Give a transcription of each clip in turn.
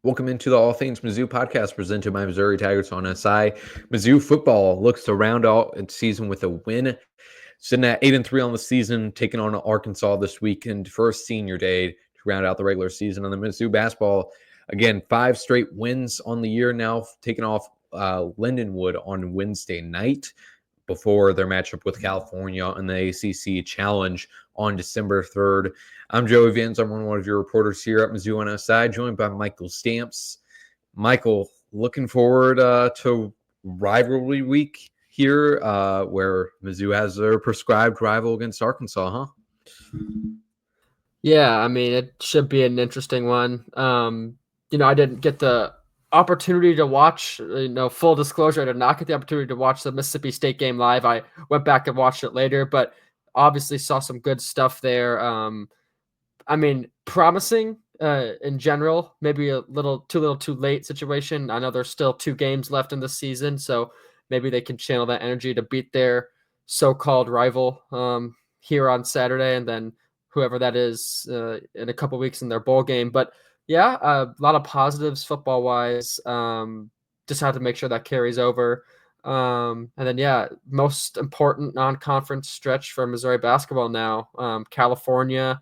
Welcome into the All Things Mizzou podcast presented by Missouri Tigers on SI. Mizzou football looks to round out its season with a win, sitting at 8-3 on the season, taking on Arkansas this weekend for a senior day to round out the regular season. On the Mizzou basketball, again, 5 straight wins on the year now, taking off Lindenwood on Wednesday night before their matchup with California in the ACC Challenge on December 3rd. I'm Joey Vins. I'm one of your reporters here at MissouriOnSI, joined by Michael Stamps. Michael, looking forward to rivalry week here, where Mizzou has their prescribed rival against Arkansas, huh? Yeah, I mean, it should be an interesting one. I didn't get the opportunity to watch, full disclosure, I did not get the opportunity to watch the Mississippi State game live. I went back and watched it later, but obviously saw some good stuff there. Promising in general, maybe a little too late situation. I know there's still 2 games left in the season, so maybe they can channel that energy to beat their so-called rival here on Saturday, and then whoever that is in a couple weeks in their bowl game. But yeah, a lot of positives football wise. Just have to make sure that carries over. And then, yeah, most important non-conference stretch for Missouri basketball now. California,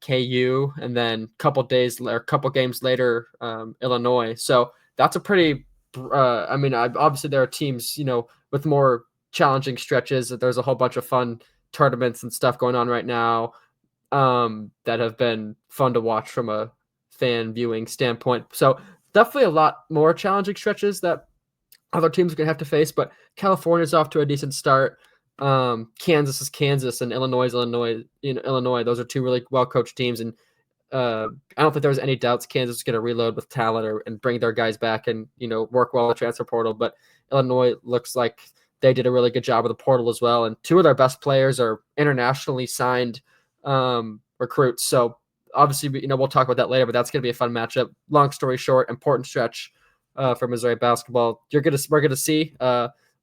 KU, and then a couple games later, Illinois. So that's a pretty. Obviously there are teams, with more challenging stretches. There's a whole bunch of fun tournaments and stuff going on right now that have been fun to watch from a fan viewing standpoint. So definitely a lot more challenging stretches that other teams are going to have to face, but California's off to a decent start. Kansas is Kansas, and Illinois is Illinois. Illinois. Those are 2 really well coached teams, and I don't think there was any doubts Kansas was going to reload with talent and bring their guys back and work well in the transfer portal. But Illinois looks like they did a really good job with the portal as well, and 2 of their best players are internationally signed recruits. So obviously, we'll talk about that later, but that's going to be a fun matchup. Long story short, important stretch for Missouri basketball. We're gonna see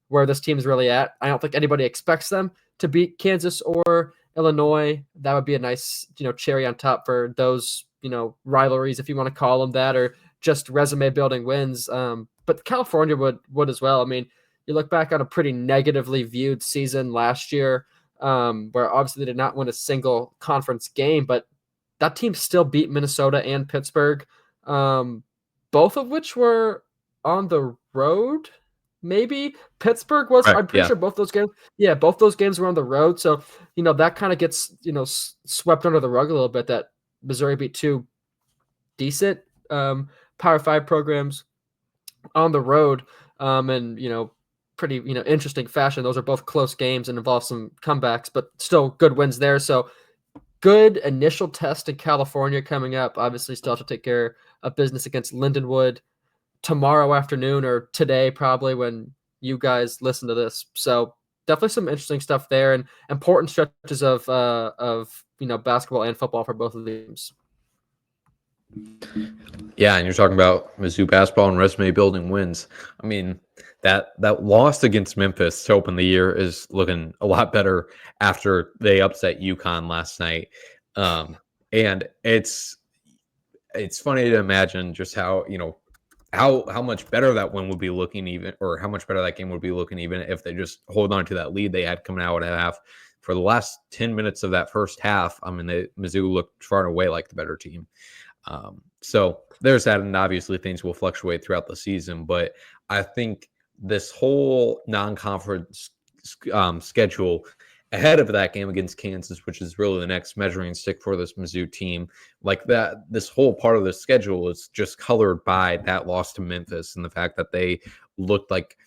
where this team is really at. I don't think anybody expects them to beat Kansas or Illinois. That would be a nice, cherry on top for those, rivalries, if you want to call them that, or just resume building wins. But California would as well. I mean, you look back on a pretty negatively viewed season last year, where obviously they did not win a single conference game, but that team still beat Minnesota and Pittsburgh, both of which were on the road. Maybe Pittsburgh was. Right, I'm pretty sure both those games. Yeah, both those games were on the road. So that kind of gets swept under the rug a little bit. That Missouri beat 2 decent Power 5 programs on the road, and pretty interesting fashion. Those are both close games and involve some comebacks, but still good wins there. So good initial test in California coming up. Obviously, still have to take care of business against Lindenwood tomorrow afternoon, or today probably when you guys listen to this. So definitely some interesting stuff there, and important stretches of basketball and football for both of the teams. Yeah, and you're talking about Mizzou basketball and resume building wins. I mean, that loss against Memphis to open the year is looking a lot better after they upset UConn last night. And it's funny to imagine just how how much better that one would be looking, even, or how much better that game would be looking, even if they just hold on to that lead they had coming out at half. For the last 10 minutes of that first half, I mean, Mizzou looked far and away like the better team. So there's that, and obviously things will fluctuate throughout the season, but I think this whole non-conference schedule ahead of that game against Kansas, which is really the next measuring stick for this Mizzou team, like that, this whole part of the schedule is just colored by that loss to Memphis and the fact that they looked like,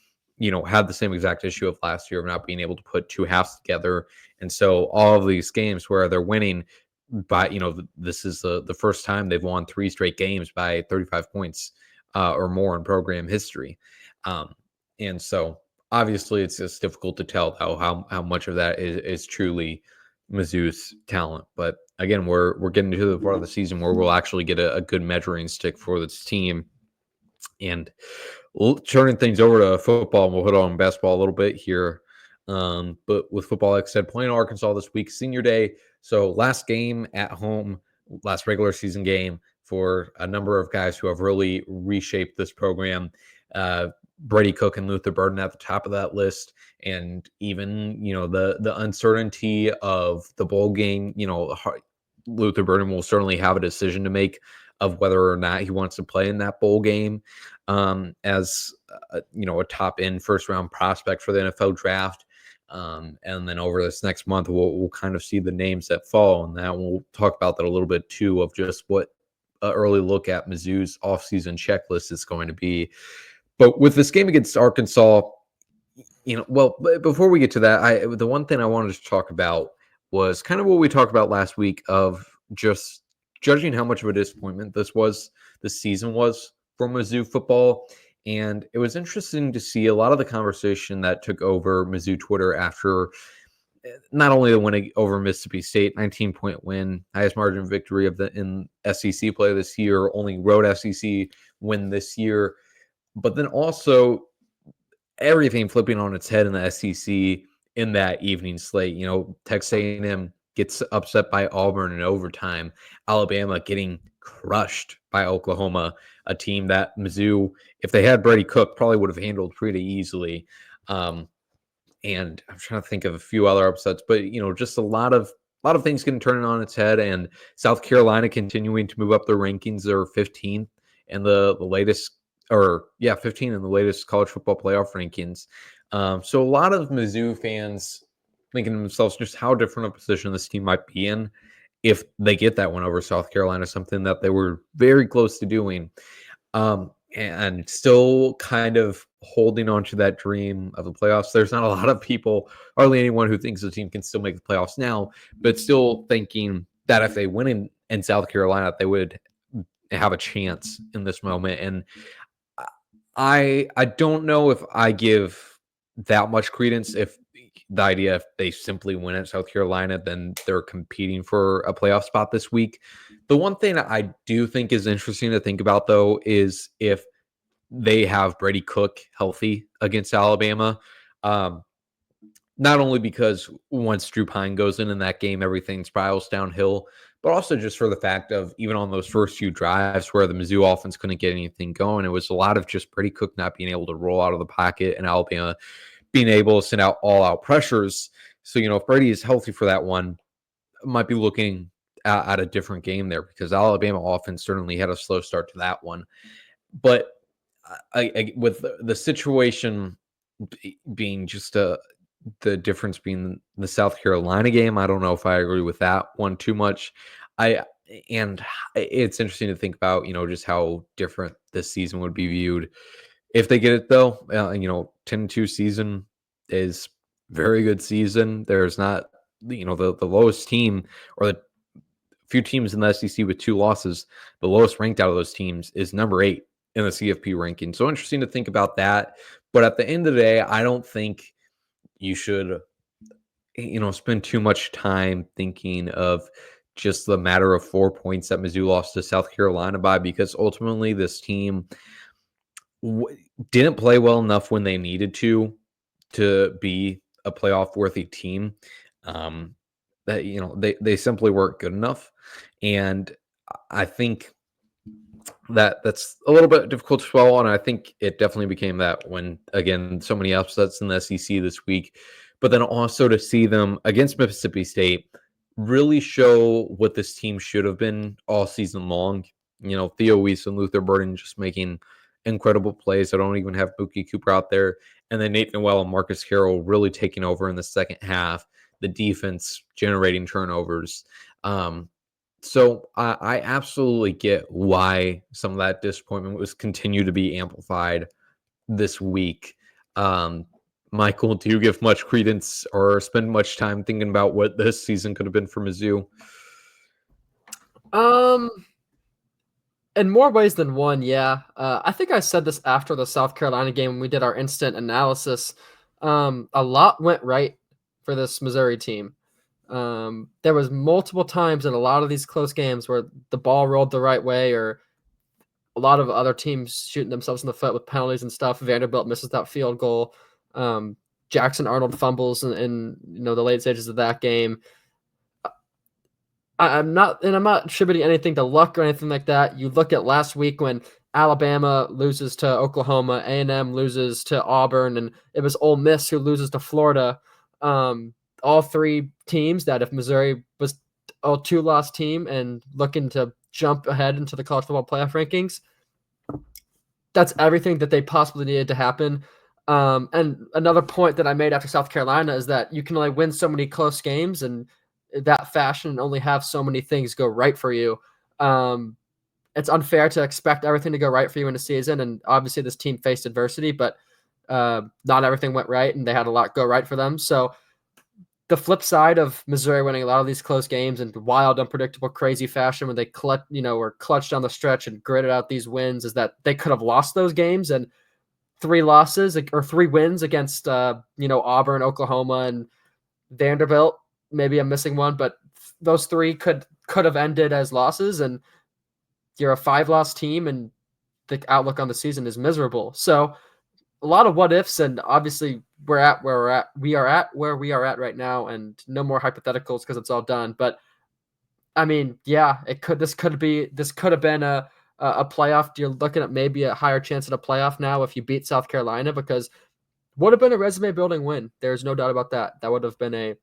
had the same exact issue of last year of not being able to put 2 halves together. And so all of these games where they're winning by, this is the first time they've won 3 straight games by 35 points or more in program history. And so obviously it's just difficult to tell how much of that is truly Mizzou's talent. But again, we're getting to the part of the season where we'll actually get a good measuring stick for this team. And turning things over to football, and we'll hit on basketball a little bit here. But with football, like I said, playing Arkansas this week, senior day. So last game at home, last regular season game, for a number of guys who have really reshaped this program. Brady Cook and Luther Burden at the top of that list, and even the uncertainty of the bowl game. Luther Burden will certainly have a decision to make of whether or not he wants to play in that bowl game as a top end first round prospect for the NFL draft. And then over this next month, we'll kind of see the names that fall, and that we'll talk about that a little bit too, of just what an early look at Mizzou's offseason checklist is going to be. But with this game against Arkansas, before we get to that, the one thing I wanted to talk about was kind of what we talked about last week of just judging how much of a disappointment this season was for Mizzou football. And it was interesting to see a lot of the conversation that took over Mizzou Twitter after not only the win over Mississippi State, 19-point win, highest margin victory in SEC play this year, only road SEC win this year, but then also everything flipping on its head in the SEC in that evening slate. Texas A&M gets upset by Auburn in overtime. Alabama getting crushed by Oklahoma, a team that Mizzou, if they had Brady Cook, probably would have handled pretty easily. And I'm trying to think of a few other upsets, but just a lot of things getting turned on its head, and South Carolina continuing to move up their rankings. They're 15 in the latest, 15 in the latest college football playoff rankings. So a lot of Mizzou fans thinking to themselves just how different a position this team might be in if they get that one over South Carolina, something that they were very close to doing. And still kind of holding on to that dream of the playoffs. There's not a lot of people, hardly anyone, who thinks the team can still make the playoffs now, but still thinking that if they win in South Carolina, they would have a chance in this moment. And I don't know if I give that much credence if the idea if they simply win at South Carolina, then they're competing for a playoff spot this week. The one thing I do think is interesting to think about, though, is if they have Brady Cook healthy against Alabama. Not only because once Drew Pine goes in that game, everything spirals downhill, but also just for the fact of even on those first few drives where the Mizzou offense couldn't get anything going, it was a lot of just Brady Cook not being able to roll out of the pocket and Alabama being able to send out all-out pressures. So, if Brady is healthy for that one, might be looking at a different game there, because Alabama offense certainly had a slow start to that one. But with the situation being just the difference being the South Carolina game, I don't know if I agree with that one too much. And it's interesting to think about, just how different this season would be viewed if they get it, though. 10-2 season is very good season. There's not, the lowest team, or the few teams in the SEC with 2 losses, the lowest ranked out of those teams is number 8 in the CFP ranking. So interesting to think about that. But at the end of the day, I don't think you should, spend too much time thinking of just the matter of 4 points that Mizzou lost to South Carolina by, because ultimately this team didn't play well enough when they needed to be a playoff worthy team. That they simply weren't good enough, and I think that's a little bit difficult to swallow, and I think it definitely became that when, again, so many upsets in the SEC this week. But then also to see them against Mississippi State really show what this team should have been all season long. Theo Weiss and Luther Burden just making incredible plays. I don't even have Mookie Cooper out there. And then Nate Noel and Marcus Carroll really taking over in the second half. The defense generating turnovers. So I absolutely get why some of that disappointment was continue to be amplified this week. Michael, do you give much credence or spend much time thinking about what this season could have been for Mizzou? In more ways than one, yeah. I think I said this after the South Carolina game when we did our instant analysis. A lot went right for this Missouri team. There was multiple times in a lot of these close games where the ball rolled the right way, or a lot of other teams shooting themselves in the foot with penalties and stuff. Vanderbilt misses that field goal. Jackson Arnold fumbles in the late stages of that game. I'm not, and I'm not attributing anything to luck or anything like that. You look at last week when Alabama loses to Oklahoma, A&M loses to Auburn, and it was Ole Miss who loses to Florida. Um, all three teams that if Missouri was a two-loss team and looking to jump ahead into the college football playoff rankings, that's everything that they possibly needed to happen. And another point that I made after South Carolina is that you can only win so many close games and that fashion and only have so many things go right for you. Um, it's unfair to expect everything to go right for you in a season. And obviously, this team faced adversity, but not everything went right, and they had a lot go right for them. So the flip side of Missouri winning a lot of these close games in wild, unpredictable, crazy fashion when they were clutched down the stretch and gritted out these wins is that they could have lost those games, and three losses or three wins against Auburn, Oklahoma, and Vanderbilt. Maybe I'm missing one, but those three could have ended as losses, and you're a 5-loss team, and the outlook on the season is miserable. So a lot of what ifs, and obviously we're at where we're at. We are at where we are at right now, and no more hypotheticals because it's all done. But I mean, yeah, this could have been a playoff. You're looking at maybe a higher chance at a playoff now if you beat South Carolina, because would have been a resume building win. There's no doubt about that. That would have been a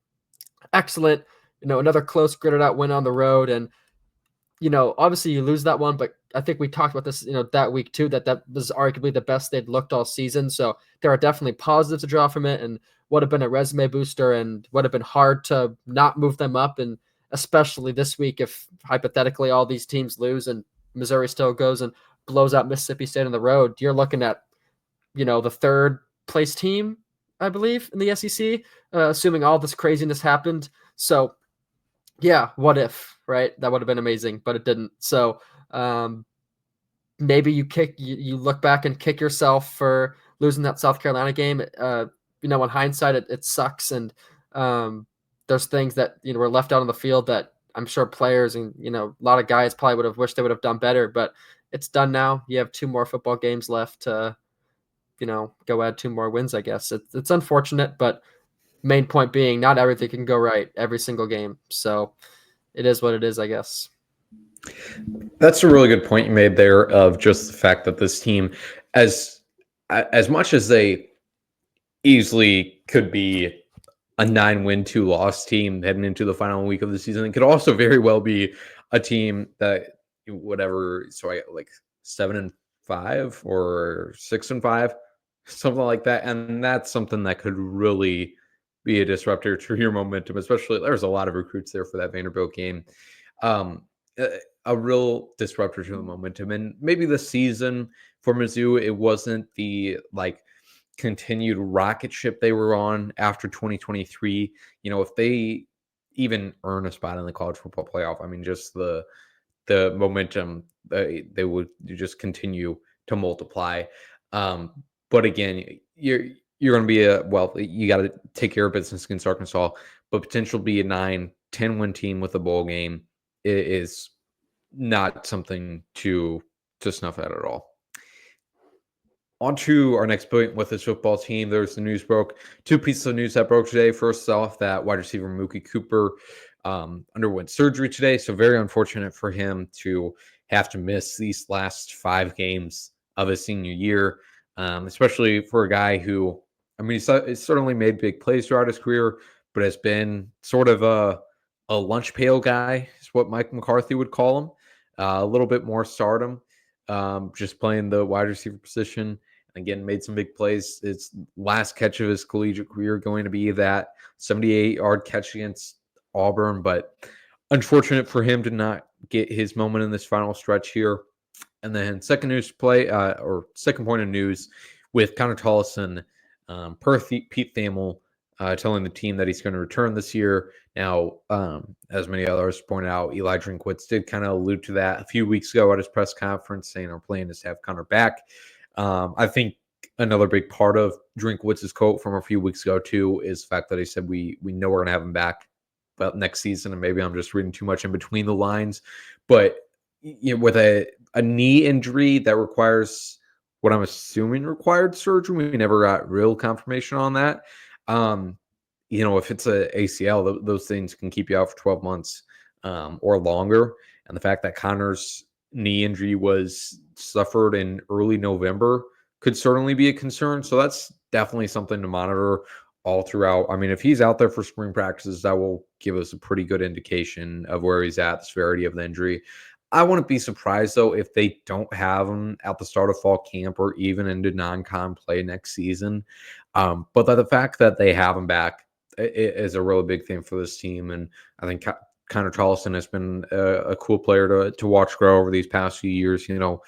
excellent, another close gritted out win on the road. And obviously you lose that one, but I think we talked about this, that week too, that was arguably the best they'd looked all season. So there are definitely positives to draw from it, and would have been a resume booster and would have been hard to not move them up. And especially this week, if hypothetically all these teams lose and Missouri still goes and blows out Mississippi State on the road, you're looking at, the third place team, I believe, in the SEC, assuming all this craziness happened. So yeah, what if, right? That would have been amazing, but it didn't. So maybe you look back and kick yourself for losing that South Carolina game. In hindsight, it sucks, and there's things that were left out on the field that I'm sure players and a lot of guys probably would have wished they would have done better. But it's done now. You have 2 more football games left to go add 2 more wins. I guess it's unfortunate, but main point being, not everything can go right every single game. So it is what it is, I guess. That's a really good point you made there of just the fact that this team, as much as they easily could be a 9-win, 2-loss team heading into the final week of the season, it could also very well be a team that whatever. So I like 7-5 or 6-5, something like that, and that's something that could really be a disruptor to your momentum. Especially there's a lot of recruits there for that Vanderbilt game. A real disruptor to the momentum, and maybe the season for Mizzou, it wasn't the continued rocket ship they were on after 2023. If they even earn a spot in the college football playoff, I mean, just the momentum, they would just continue to multiply. But again, you're going to be you got to take care of business against Arkansas, but potential be a 9-10 win team with a bowl game is not something to snuff at all. On to our next point with this football team. There's the news broke. 2 pieces of news that broke today. First off, that wide receiver Mookie Cooper underwent surgery today. So very unfortunate for him to have to miss these last 5 games of his senior year, especially for a guy who, I mean, he's certainly made big plays throughout his career, but has been sort of a lunch pail guy, is what Mike McCarthy would call him. A little bit more stardom, just playing the wide receiver position. Again, made some big plays. His last catch of his collegiate career going to be that 78-yard catch against Auburn, but unfortunate for him to not get his moment in this final stretch here. And then second point of news with Connor Tollison, per Pete Thamel, telling the team that he's going to return this year. Now, as many others pointed out, Eli Drinkwitz did kind of allude to that a few weeks ago at his press conference, saying our plan is to have Connor back. I think another big part of Drinkwitz's quote from a few weeks ago, too, is the fact that he said we know we're going to have him back about next season, and maybe I'm just reading too much in between the lines. But with a knee injury that requires what I'm assuming required surgery, we never got real confirmation on that. If it's a ACL, those things can keep you out for 12 months. or longer. And the fact that Connor's knee injury was suffered in early November could certainly be a concern. So that's definitely something to monitor all throughout. I mean, if he's out there for spring practices, that will give us a pretty good indication of where he's at, the severity of the injury. I wouldn't be surprised though if they don't have him at the start of fall camp or even into non-con play next season. But the fact that they have him back is a really big thing for this team, and I think Connor Charleston has been a cool player to watch grow over these past few years. You know,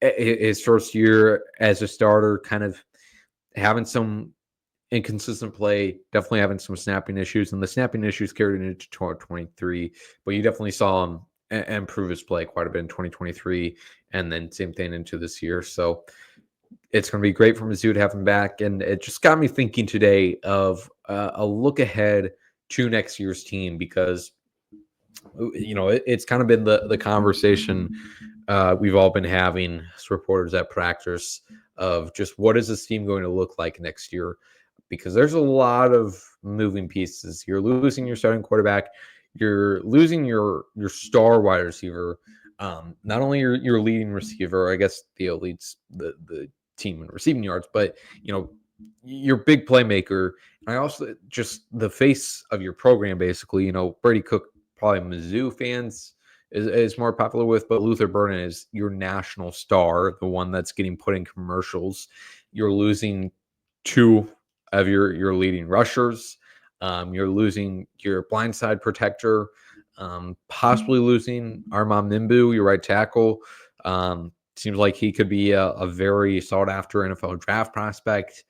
his first year as a starter, kind of having some inconsistent play, definitely having some snapping issues, and the snapping issues carried into 2023. But you definitely saw him improve his play quite a bit in 2023, and then same thing into this year. So it's going to be great for Mizzou to have him back, and it just got me thinking today of a look ahead to next year's team, because you know it's kind of been the conversation we've all been having as reporters at practice of just what is this team going to look like next year, because there's a lot of moving pieces. You're losing your starting quarterback, you're losing your star wide receiver, not only your leading receiver, I guess Theo leads the team in receiving yards, but you know your big playmaker. And I also just the face of your program, basically. You know, Brady Cook, probably Mizzou fans is more popular with, but Luther Burden is your national star, the one that's getting put in commercials. You're losing two of your leading rushers. You're losing your blindside protector, possibly losing Armand Nimbu, your right tackle. Seems like he could be a very sought after NFL draft prospect.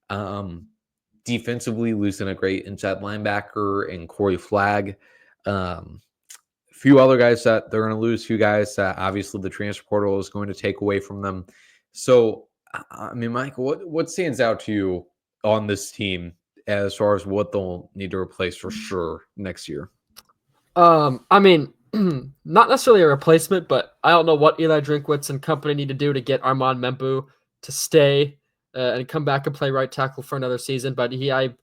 Um, Defensively, losing a great inside linebacker and Corey Flagg. A few other guys that they're going to lose, few guys that obviously the transfer portal is going to take away from them. So, I mean, Mike, what stands out to you on this team as far as what they'll need to replace for sure next year? I mean, not necessarily a replacement, but I don't know what Eli Drinkwitz and company need to do to get Armand Membu to stay and come back and play right tackle for another season. But I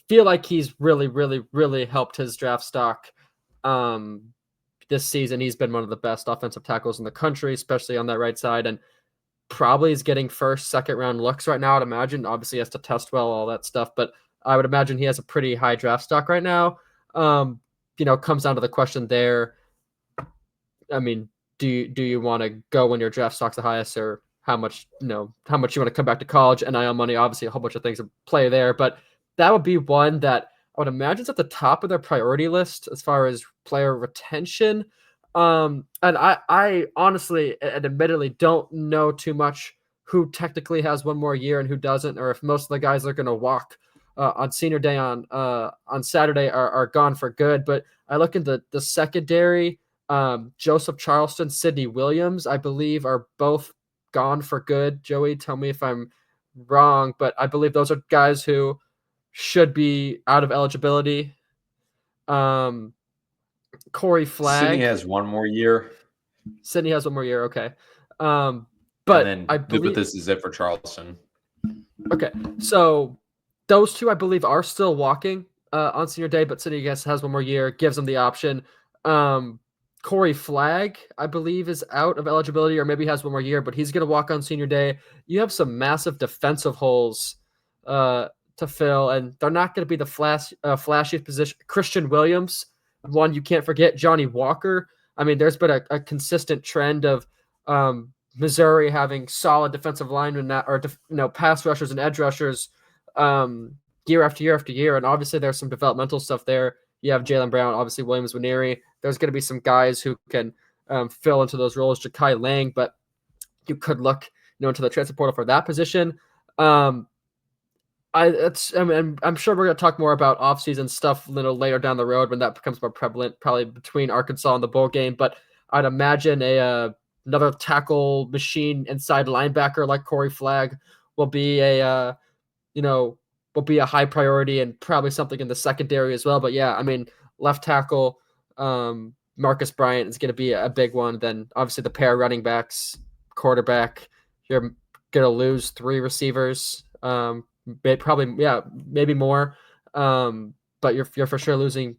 feel like he's really, really, really helped his draft stock this season. He's been one of the best offensive tackles in the country, especially on that right side, and probably is getting first, second round looks right now. I'd imagine. Obviously, he has to test well, all that stuff, but I would imagine he has a pretty high draft stock right now. Comes down to the question there. I mean, do you want to go when your draft stock's the highest, or how much you want to come back to college? NIL money, obviously, a whole bunch of things to play there, but that would be one that I would imagine is at the top of their priority list as far as player retention. And I honestly and admittedly don't know too much who technically has one more year and who doesn't, or if most of the guys that are going to walk on senior day on Saturday are gone for good. But I look into the secondary. Joseph Charleston, Sidney Williams, I believe, are both gone for good. Joey, tell me if I'm wrong, but I believe those are guys who should be out of eligibility. Um, Corey Sydney Flagg, has one more year, Sidney has one more year. Okay. and But I but believe, this is it for Charleston. okay. So those two, I believe, are still walking on senior day, but Sidney, I guess, has one more year, gives them the option. Um, Corey Flagg, I believe, is out of eligibility, or maybe has one more year, but he's going to walk on senior day. You have some massive defensive holes to fill, and they're not going to be the flashiest position. Christian Williams, one you can't forget. Johnny Walker. I mean, there's been a consistent trend of Missouri having solid defensive linemen or pass rushers and edge rushers year after year after year, and obviously there's some developmental stuff there. You have Jalen Brown, obviously Williams Winery. There's going to be some guys who can fill into those roles, Ja'Kai Lang, but you could look into the transfer portal for that position. I'm sure we're going to talk more about offseason stuff a little later down the road when that becomes more prevalent, probably between Arkansas and the bowl game. But I'd imagine another tackle machine inside linebacker like Corey Flagg will be a high priority, and probably something in the secondary as well. But yeah, I mean, left tackle Marcus Bryant is going to be a big one. Then obviously the pair of running backs, quarterback. You're going to lose three receivers. Probably, yeah, maybe more. But you're for sure losing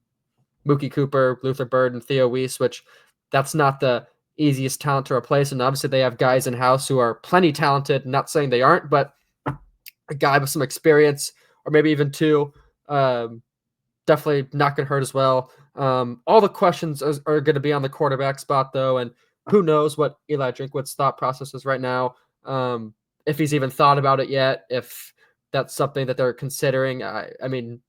Mookie Cooper, Luther Bird, and Theo Weiss, which that's not the easiest talent to replace. And obviously, they have guys in house who are plenty talented. Not saying they aren't, but a guy with some experience, or maybe even two, um, definitely not going to hurt as well. All the questions are going to be on the quarterback spot, though, and who knows what Eli Drinkwitz's thought process is right now. If he's even thought about it yet, if that's something that they're considering. I mean,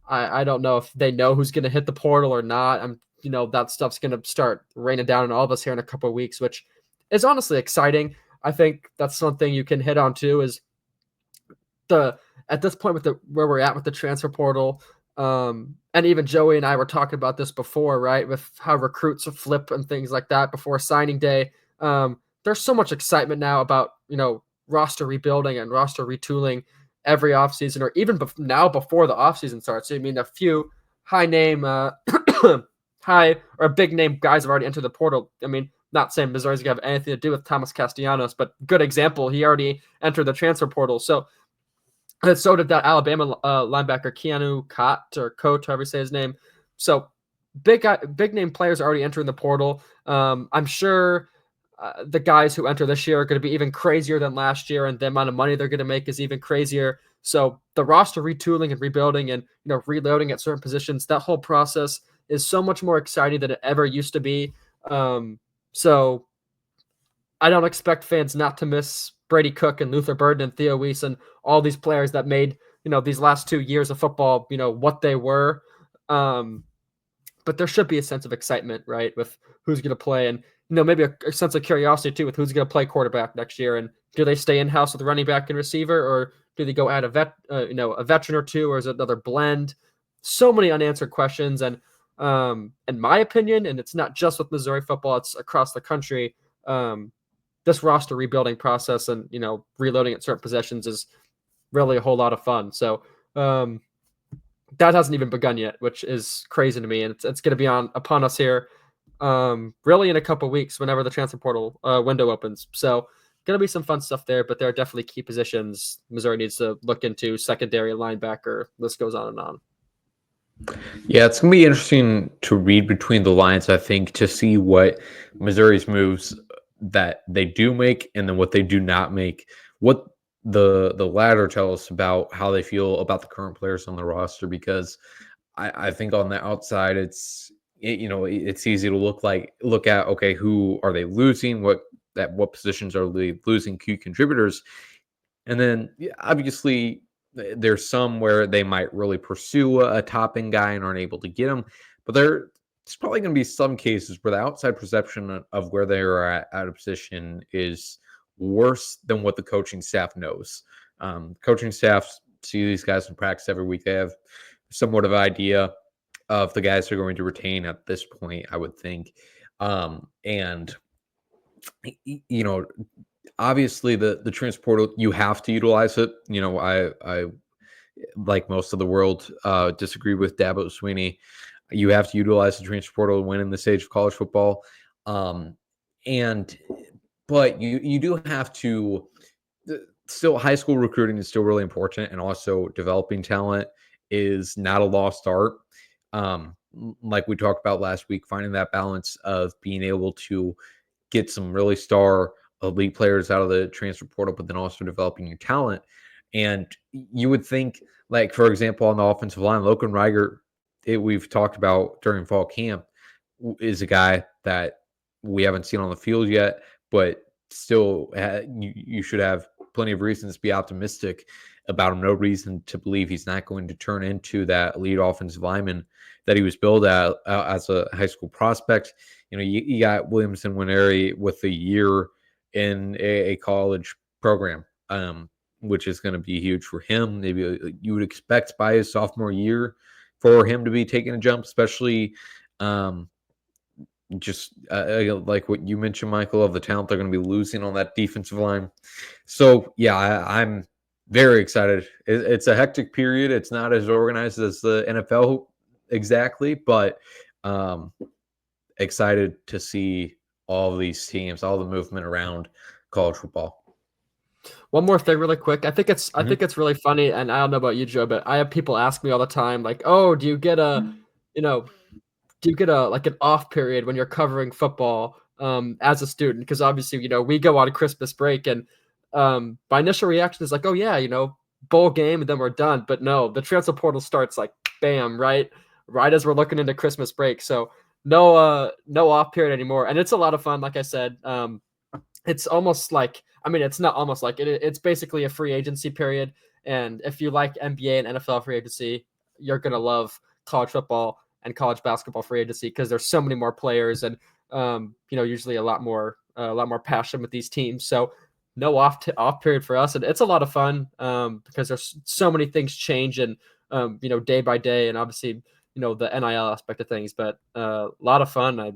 I don't know if they know who's going to hit the portal or not. That stuff's going to start raining down on all of us here in a couple of weeks, which is honestly exciting. I think that's something you can hit on too. Is the at this point with where we're at with the transfer portal, and even Joey and I were talking about this before, right? With how recruits flip and things like that before signing day. There's so much excitement now about roster rebuilding and roster retooling every offseason, or even now before the offseason starts. So, I mean, a few high name, high or big name guys have already entered the portal. I mean, not saying Missouri's gonna have anything to do with Thomas Castellanos, but good example. He already entered the transfer portal. So did that Alabama linebacker Keanu Cott or Coat, however you say his name. So big name players are already entering the portal. I'm sure the guys who enter this year are going to be even crazier than last year, and the amount of money they're going to make is even crazier. So the roster retooling and rebuilding and reloading at certain positions, that whole process is so much more exciting than it ever used to be. So I don't expect fans not to miss Brady Cook and Luther Burden and Theo Weiss and all these players that made these last 2 years of football what they were. But there should be a sense of excitement, right, with who's going to play, and maybe a sense of curiosity too with who's going to play quarterback next year, and do they stay in house with running back and receiver, or do they go add a veteran or two, or is it another blend? So many unanswered questions, and in my opinion, and it's not just with Missouri football, it's across the country. This roster rebuilding process and reloading at certain possessions is really a whole lot of fun. So that hasn't even begun yet, which is crazy to me, and it's going to be upon us here really in a couple of weeks whenever the transfer portal window opens. So going to be some fun stuff there, but there are definitely key positions Missouri needs to look into: secondary, linebacker. List goes on and on. Yeah, it's going to be interesting to read between the lines, I think, to see what Missouri's moves that they do make and then what they do not make. What the latter tell us about how they feel about the current players on the roster, because I think on the outside it's easy to look at, okay, who are they losing, what positions are they losing key contributors, and then obviously there's some where they might really pursue a top end guy and aren't able to get him, but there's probably going to be some cases where the outside perception of where they are at a position is worse than what the coaching staff knows. Coaching staff see these guys in practice every week. They have somewhat of an idea of the guys they're going to retain at this point, I would think. And obviously the transfer portal, you have to utilize it. I like most of the world disagree with Dabo Swinney. You have to utilize the transfer portal to win in the stage of college football. But you do have to still, high school recruiting is still really important, and also developing talent is not a lost art. Like we talked about last week, finding that balance of being able to get some really star elite players out of the transfer portal, but then also developing your talent. And you would think, like, for example, on the offensive line, Logan Reiger, we've talked about during fall camp, is a guy that we haven't seen on the field yet, but still you should have plenty of reasons to be optimistic about him. No reason to believe he's not going to turn into that lead offensive lineman that he was billed as a high school prospect. You got Williamson Winery with a year in a college program, which is going to be huge for him. Maybe you would expect by his sophomore year for him to be taking a jump, especially just like what you mentioned, Michael, of the talent they're going to be losing on that defensive line. So, yeah, I'm very excited. It's a hectic period. It's not as organized as the NFL exactly, but excited to see all of these teams, all the movement around college football. One more thing really quick. I think it's really funny, and I don't know about you, Joe, but I have people ask me all the time, like, oh, do you get a do you get a like an off period when you're covering football as a student? Because obviously, we go on Christmas break, and my initial reaction is like, oh yeah, bowl game, and then we're done. But no, the transfer portal starts like bam, right as we're looking into Christmas break. So no off period anymore, and it's a lot of fun. Like I said, it's almost like, I mean, it's not almost like it's basically a free agency period. And if you like NBA and NFL free agency, you're gonna love college football and college basketball free agency because there's so many more players and usually a lot more passion with these teams. So no off period for us, and it's a lot of fun because there's so many things change and day by day, and obviously the NIL aspect of things. But a lot of fun. I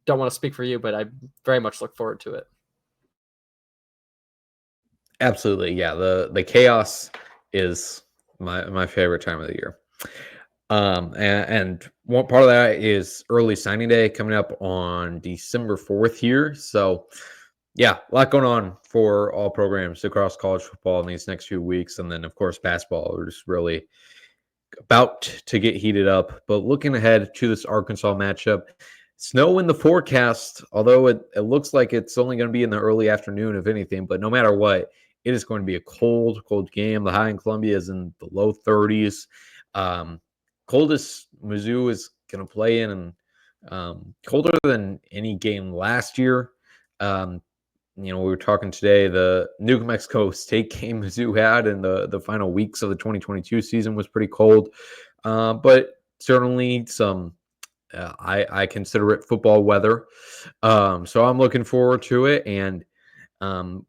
don't want to speak for you, but I very much look forward to it. Absolutely, yeah. The chaos is my favorite time of the year. And one part of that is early signing day coming up on December 4th here. So yeah, a lot going on for all programs across college football in these next few weeks. And then of course basketball is really about to get heated up. But looking ahead to this Arkansas matchup, snow in the forecast, although it looks like it's only going to be in the early afternoon, if anything. But no matter what, it is going to be a cold game. The high in Columbia is in the low 30s. Coldest Mizzou is going to play in, and colder than any game last year. We were talking today, the New Mexico State game Mizzou had in the final weeks of the 2022 season was pretty cold, but certainly some, I consider it football weather. So I'm looking forward to it, and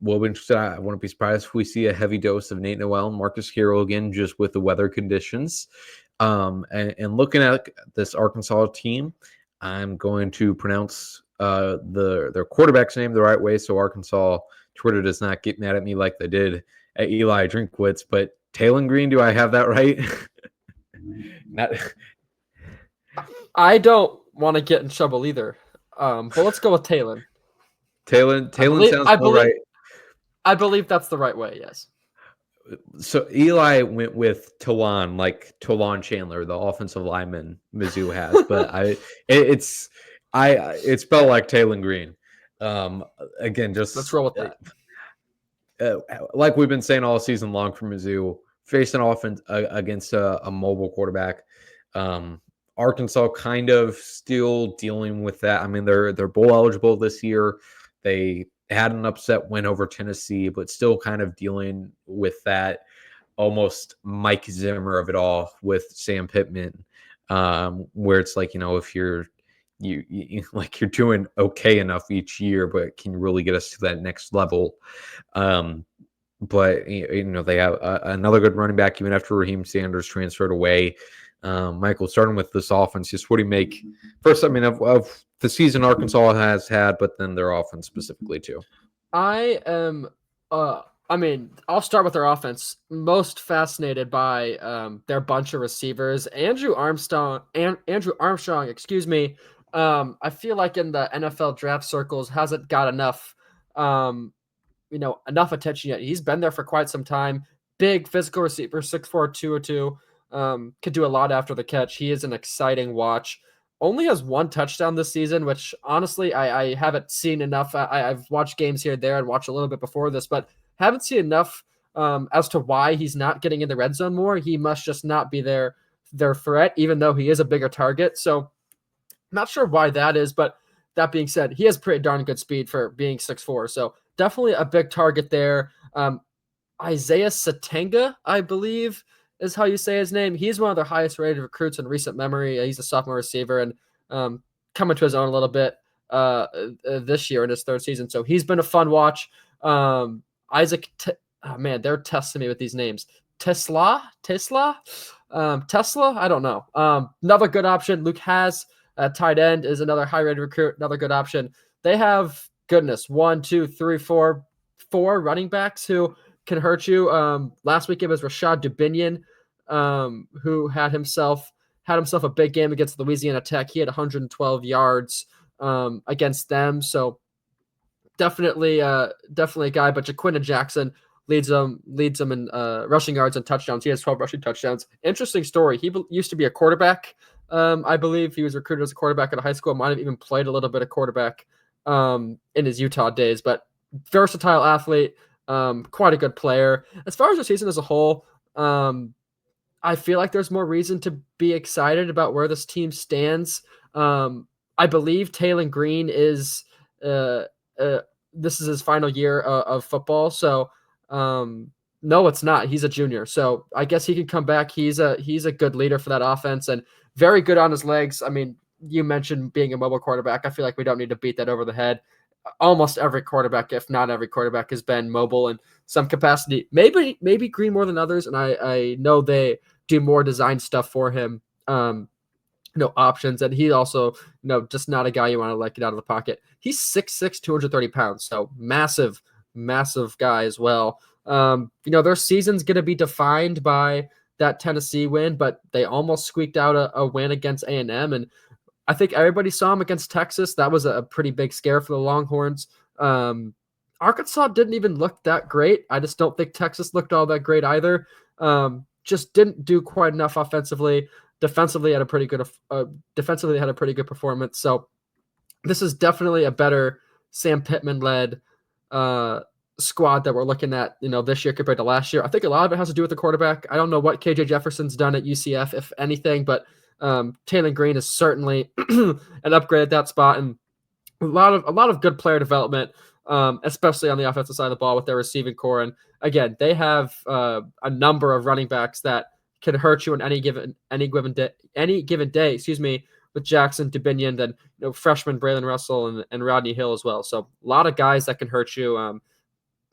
we'll be interested. I wouldn't be surprised if we see a heavy dose of Nate Noel and Marcus Carroll again, just with the weather conditions. And looking at this Arkansas team, I'm going to pronounce their quarterback's name the right way, so Arkansas Twitter does not get mad at me like they did at Eli Drinkwitz. But Talon Green, do I have that right? Not. I don't want to get in trouble either, but let's go with Talon. Talon sounds all right. I believe that's the right way. Yes. So Eli went with Talon, like Talon Chandler, the offensive lineman Mizzou has, but it's spelled like Talon Green. Again, just let's roll with that. Like we've been saying all season long for Mizzou, facing offense against a mobile quarterback. Arkansas kind of still dealing with that. I mean, they're bowl eligible this year. They had an upset win over Tennessee, but still kind of dealing with that almost Mike Zimmer of it all with Sam Pittman, where it's like, if you're like you're doing okay enough each year, but can you really get us to that next level? But they have another good running back even after Raheem Sanders transferred away. Michael, starting with this offense, just what do you make first? I mean, of the season Arkansas has had, but then their offense specifically too. I am. I'll start with their offense. Most fascinated by their bunch of receivers. Andrew Armstrong. Excuse me. I feel like in the NFL draft circles hasn't got enough enough attention yet. He's been there for quite some time. Big physical receiver, 6'4", 202. Could do a lot after the catch. He is an exciting watch. Only has one touchdown this season, which honestly I haven't seen enough. I've watched games here and there and watched a little bit before this, but haven't seen enough as to why he's not getting in the red zone more. He must just not be their threat, even though he is a bigger target. So not sure why that is, but that being said, he has pretty darn good speed for being 6'4". So definitely a big target there. Isaiah Satenga, I believe, is how you say his name. He's one of their highest rated recruits in recent memory. He's a sophomore receiver and coming to his own a little bit this year in his third season. So he's been a fun watch. Isaac, they're testing me with these names. Tesla. I don't know. Another good option. Luke Has, tight end, is another high rated recruit. Another good option. They have four running backs who can hurt you. Last week it was Rashad Dubinion, who had himself a big game against Louisiana Tech. He had 112 yards against them. So definitely a guy. But Jaquinta Jackson leads them in rushing yards and touchdowns. He has 12 rushing touchdowns. Interesting story. He used to be a quarterback I believe he was recruited as a quarterback at a high school. Might have even played a little bit of quarterback in his Utah days, but versatile athlete, quite a good player. As far as the season as a whole, I feel like there's more reason to be excited about where this team stands. I believe Taylor Green is uh, uh, this is his final year of football. So no, it's not. He's a junior, so I guess he can come back. He's a good leader for that offense and very good on his legs. I mean, you mentioned being a mobile quarterback. I feel like we don't need to beat that over the head. Almost every quarterback, if not every quarterback, has been mobile in some capacity. Maybe Green more than others, and I know they do more design stuff for him. Options. And he also, just not a guy you want to get out of the pocket. He's 6'6", 230 pounds. So massive, massive guy as well. Their season's going to be defined by that Tennessee win, but they almost squeaked out a win against A&M. And I think everybody saw him against Texas. That was a pretty big scare for the Longhorns. Arkansas didn't even look that great. I just don't think Texas looked all that great either. Just didn't do quite enough offensively. Defensively had a pretty good performance. So this is definitely a better Sam Pittman led squad that we're looking at, this year compared to last year. I think a lot of it has to do with the quarterback. I don't know what KJ Jefferson's done at UCF, if anything, but Taylor Green is certainly an upgrade at that spot, and a lot of good player development, especially on the offensive side of the ball with their receiving core. And again, they have a number of running backs that can hurt you on any given day. Excuse me, with Jackson Dubinion, then freshman Braylon Russell and Rodney Hill as well. So a lot of guys that can hurt you.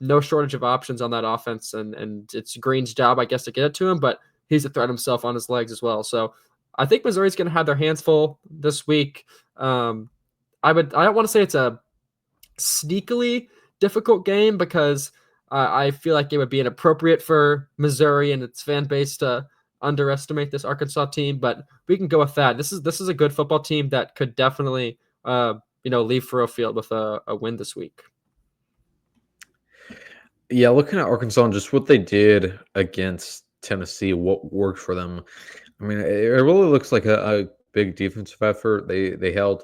No shortage of options on that offense, and it's Green's job, I guess, to get it to him, but he's a threat himself on his legs as well. So I think Missouri's going to have their hands full this week. I don't want to say it's a sneakily difficult game because I feel like it would be inappropriate for Missouri and its fan base to underestimate this Arkansas team, but we can go with that. This is a good football team that could definitely leave Faurot Field with a win this week. Yeah, looking at Arkansas and just what they did against Tennessee, what worked for them. I mean, it really looks like a big defensive effort. They held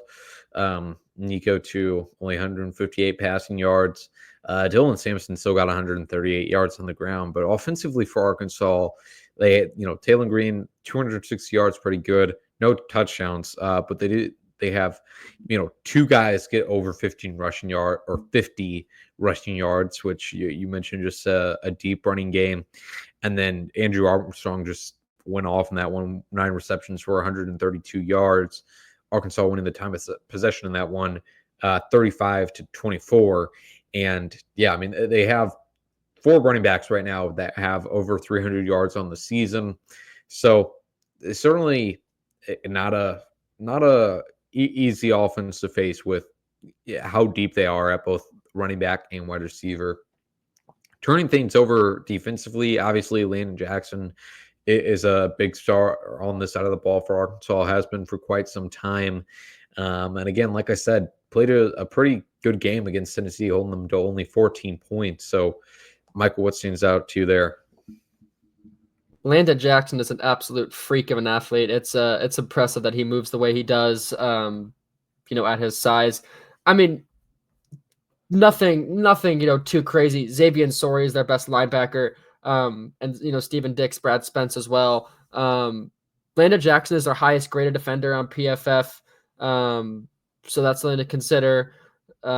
Nico to only 158 passing yards. Dylan Sampson still got 138 yards on the ground, but offensively for Arkansas, they Taylor Green 260 yards, pretty good. No touchdowns, but they have two guys get over 15 rushing yard or 50 rushing yards, which you mentioned, just a deep running game. And then Andrew Armstrong just went off in that one, 9 receptions for 132 yards. Arkansas winning the time of possession in that one, 35-24. And yeah, I mean, they have 4 running backs right now that have over 300 yards on the season. So it's certainly not a easy offense to face with how deep they are at both running back and wide receiver. Turning things over defensively, obviously Landon Jackson is a big star on this side of the ball for Arkansas, has been for quite some time. And again, like I said, played a pretty good game against Tennessee, holding them to only 14 points. So, Michael, what stands out to you there? Landon Jackson is an absolute freak of an athlete. It's impressive that he moves the way he does, at his size. I mean, nothing, too crazy. Xavier Sori is their best linebacker. And Steven Dix, Brad Spence as well. Landon Jackson is their highest graded defender on PFF. So that's something to consider. They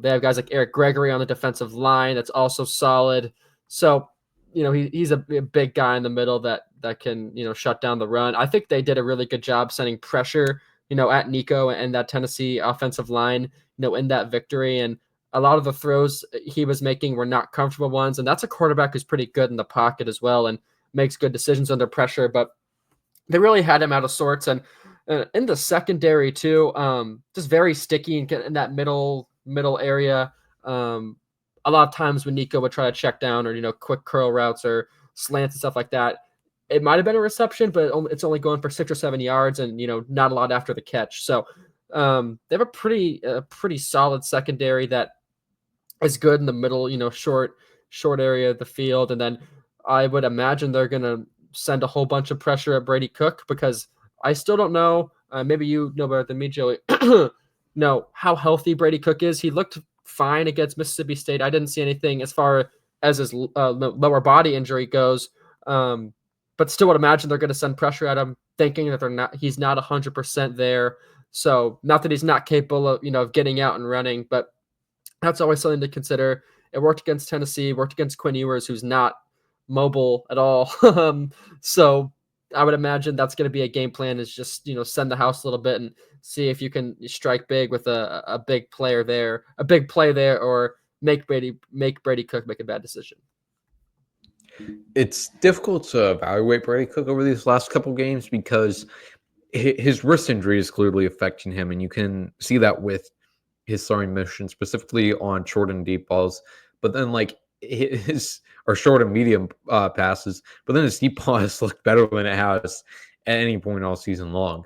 have guys like Eric Gregory on the defensive line. That's also solid. So, he's a big guy in the middle that can, shut down the run. I think they did a really good job sending pressure, at Nico and that Tennessee offensive line, in that victory. And a lot of the throws he was making were not comfortable ones. And that's a quarterback who's pretty good in the pocket as well and makes good decisions under pressure. But they really had him out of sorts. And in the secondary too, just very sticky in that middle area. A lot of times when Nico would try to check down or, quick curl routes or slants and stuff like that, it might have been a reception, but it's only going for 6 or 7 yards and, not a lot after the catch. So they have a pretty solid secondary that is good in the middle, short area of the field. And then I would imagine they're going to send a whole bunch of pressure at Brady Cook because I still don't know. Maybe you know better than me, Joey. know how healthy Brady Cook is. He looked fine against Mississippi State. I didn't see anything as far as his lower body injury goes. But still would imagine they're going to send pressure at him, thinking that he's not 100% there. So not that he's not capable of, of getting out and running, but that's always something to consider. It worked against Tennessee, worked against Quinn Ewers, who's not mobile at all. So I would imagine that's going to be a game plan, is just, send the house a little bit and see if you can strike big with a big player there, a big play there, or make Brady Cook make a bad decision. It's difficult to evaluate Brady Cook over these last couple games because his wrist injury is clearly affecting him, and you can see that with his throwing motion, specifically on short and deep balls. But then, like, his or short and medium passes, but then his deep ball has looked better than it has at any point all season long.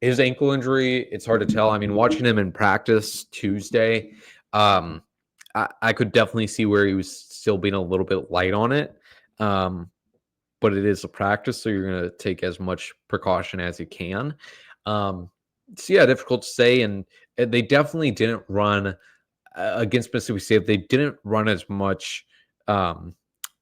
His ankle injury, it's hard to tell. I mean, watching him in practice Tuesday, I could definitely see where he was still being a little bit light on it. But it is a practice, so you're going to take as much precaution as you can. So yeah, difficult to say. And they definitely didn't run against Mississippi State. They didn't run as much of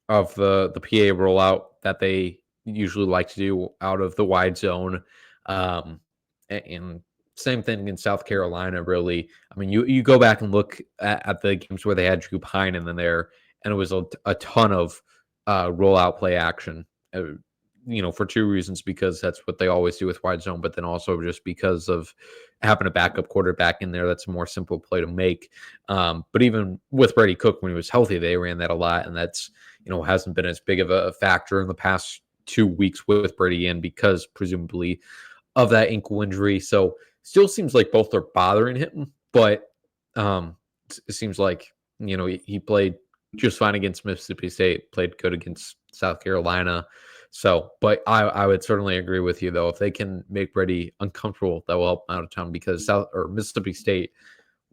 the PA rollout that they usually like to do out of the wide zone. And same thing in South Carolina, really. I mean, you go back and look at the games where they had Drew Pine in there, and it was a ton of rollout play action, for two reasons, because that's what they always do with wide zone, but then also just because of having a backup quarterback in there, that's a more simple play to make. But even with Brady Cook, when he was healthy, they ran that a lot, and that's, hasn't been as big of a factor in the past 2 weeks with Brady in, because presumably of that ankle injury. So still seems like both are bothering him, but it seems like, he played just fine against Mississippi State, played good against South Carolina. So, but I would certainly agree with you, though. If they can make Brady uncomfortable, that will help out of town, because Mississippi State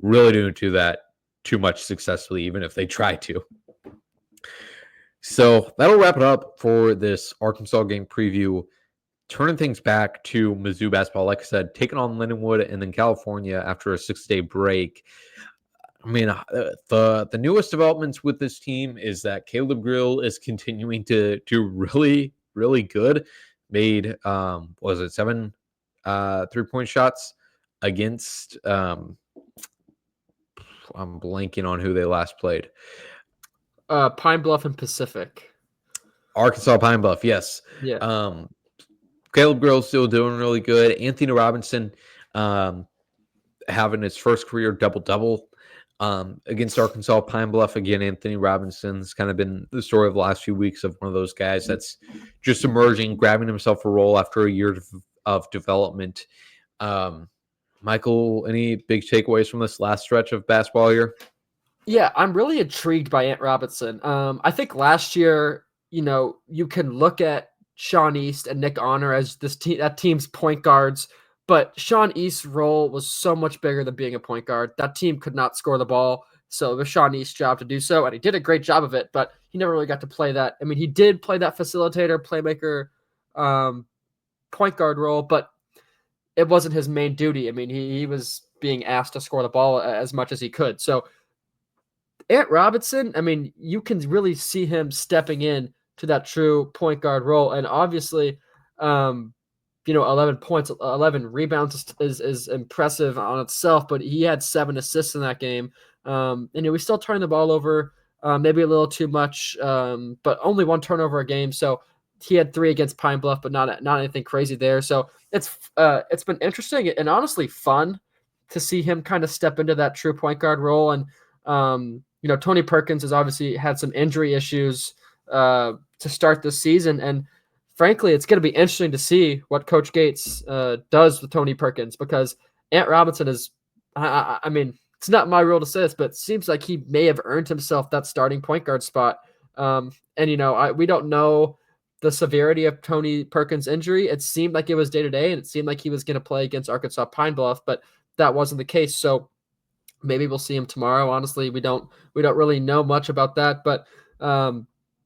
really didn't do that too much successfully, even if they try to. So that'll wrap it up for this Arkansas game preview. Turning things back to Mizzou basketball, like I said, taking on Lindenwood and then California after a 6-day break. I mean, the newest developments with this team is that Caleb Grill is continuing to do really, really good. Made, was it 7 3-point shots against, I'm blanking on who they last played. Pine Bluff and Pacific. Arkansas Pine Bluff, yes. Yeah. Caleb Grill's still doing really good. Anthony Robinson having his first career double-double against Arkansas Pine Bluff. Again, Anthony Robinson's kind of been the story of the last few weeks of one of those guys that's just emerging, grabbing himself a role after a year of development. Michael, any big takeaways from this last stretch of basketball here? Yeah, I'm really intrigued by Ant Robinson. I think last year, you can look at Sean East and Nick Honor as that team's point guards, but Sean East's role was so much bigger than being a point guard. That team could not score the ball, so it was Sean East's job to do so, and he did a great job of it, but he never really got to play that. I mean, he did play that facilitator, playmaker, point guard role, but it wasn't his main duty. I mean, he was being asked to score the ball as much as he could. So Ant Robinson, I mean, you can really see him stepping in to that true point guard role. And obviously, 11 points, 11 rebounds is impressive on itself, but he had 7 assists in that game. And we still turned the ball over, maybe a little too much, but only 1 turnover a game. So he had 3 against Pine Bluff, but not anything crazy there. So it's been interesting and honestly fun to see him kind of step into that true point guard role. And, Tony Perkins has obviously had some injury issues to start this season. And frankly, it's going to be interesting to see what Coach Gates does with Tony Perkins, because Ant Robinson is, I mean, it's not my role to say this, but it seems like he may have earned himself that starting point guard spot. And, we don't know the severity of Tony Perkins' injury. It seemed like it was day-to-day, and it seemed like he was going to play against Arkansas Pine Bluff, but that wasn't the case. So maybe we'll see him tomorrow. Honestly, we don't really know much about that, but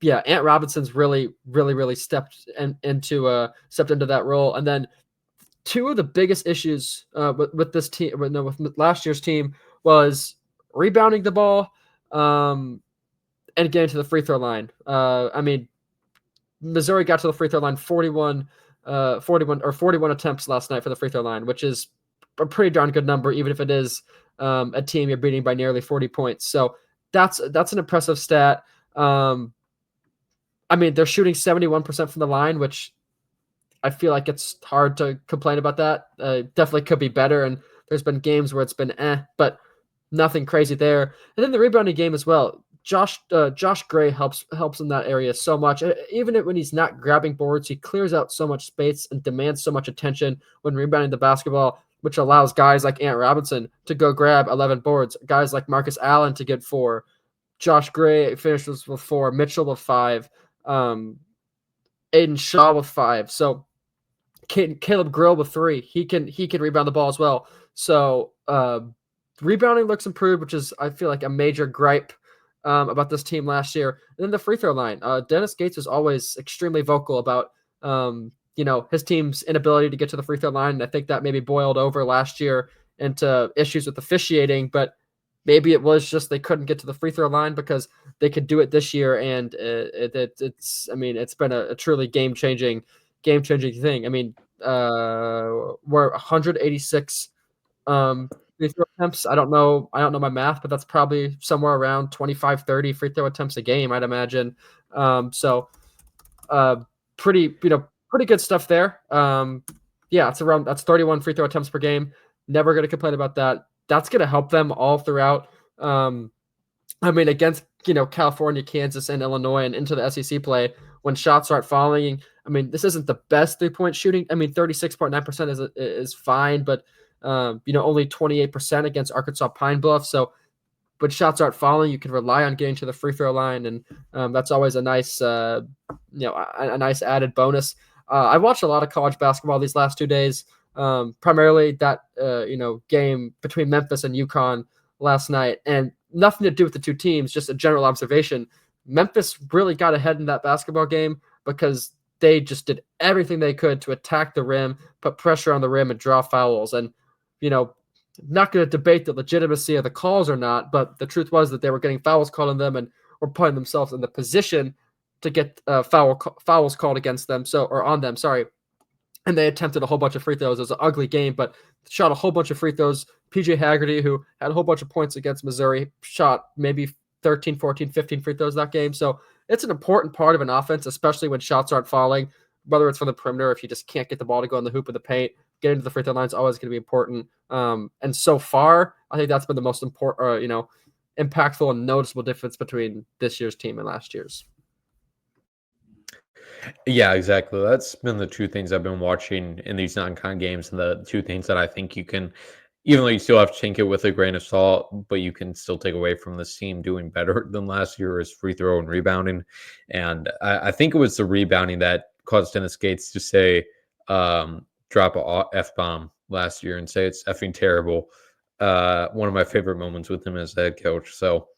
yeah, Ant Robinson's really, really, really stepped into that role. And then two of the biggest issues with this team, with last year's team, was rebounding the ball and getting to the free throw line. I mean, Missouri got to the free throw line 41 attempts last night for the free throw line, which is a pretty darn good number, even if it is a team you're beating by nearly 40 points. So that's an impressive stat. I mean, they're shooting 71% from the line, which I feel like it's hard to complain about that. Definitely could be better, and there's been games where it's been but nothing crazy there. And then the rebounding game as well. Josh Gray helps in that area so much. Even when he's not grabbing boards, he clears out so much space and demands so much attention when rebounding the basketball, which allows guys like Ant Robinson to go grab 11 boards, guys like Marcus Allen to get 4. Josh Gray finishes with 4, Mitchell with 5, Aiden Shaw with 5. So Caleb Grill with 3. He can rebound the ball as well. So rebounding looks improved, which is, I feel like, a major gripe about this team last year. And then the free throw line. Dennis Gates was always extremely vocal about his team's inability to get to the free throw line. And I think that maybe boiled over last year into issues with officiating, but maybe it was just they couldn't get to the free throw line because they could do it this year. And it's been a truly game changing thing. I mean, we're 186 free throw attempts. I don't know my math, but that's probably somewhere around 25, 30 free throw attempts a game, I'd imagine. Pretty good stuff there. That's 31 free throw attempts per game. Never going to complain about that. That's going to help them all throughout. Against California, Kansas, and Illinois, and into the SEC play, when shots start falling. I mean, this isn't the best 3-point shooting. I mean, 36.9% is fine, but only 28% against Arkansas Pine Bluff. So, but shots aren't falling, you can rely on getting to the free throw line, and that's always a nice, a nice added bonus. I watched a lot of college basketball these last 2 days. Primarily that game between Memphis and UConn last night, and nothing to do with the two teams, just a general observation. Memphis really got ahead in that basketball game because they just did everything they could to attack the rim, put pressure on the rim, and draw fouls. And not going to debate the legitimacy of the calls or not, but the truth was that they were getting fouls called on them and were putting themselves in the position to get fouls called against them, or on them, sorry. And they attempted a whole bunch of free throws. It was an ugly game, but shot a whole bunch of free throws. PJ Haggerty, who had a whole bunch of points against Missouri, shot maybe 13, 14, 15 free throws that game. So it's an important part of an offense, especially when shots aren't falling, whether it's from the perimeter, if you just can't get the ball to go in the hoop of the paint. Getting to the free throw line is always going to be important. And so far, I think that's been the most important, impactful and noticeable difference between this year's team and last year's. Yeah, exactly. That's been the two things I've been watching in these non-con games, and the two things that I think you can, even though you still have to take it with a grain of salt, but you can still take away from this team doing better than last year, is free throw and rebounding. And I think it was the rebounding that caused Dennis Gates to say, drop a F-bomb last year and say it's effing terrible. One of my favorite moments with him as head coach. So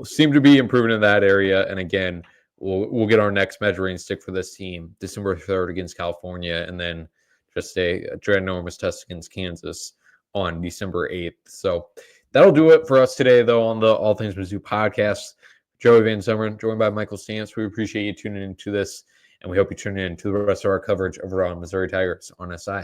seem to be improving in that area. And again, we'll get our next measuring stick for this team December 3rd against California, and then just a ginormous test against Kansas on December 8th. So that'll do it for us today, though, on the All Things Mizzou podcast. Joey Van Zummeren, joined by Michael Stamps. We appreciate you tuning into this, and we hope you tune in to the rest of our coverage over on Missouri Tigers on SI.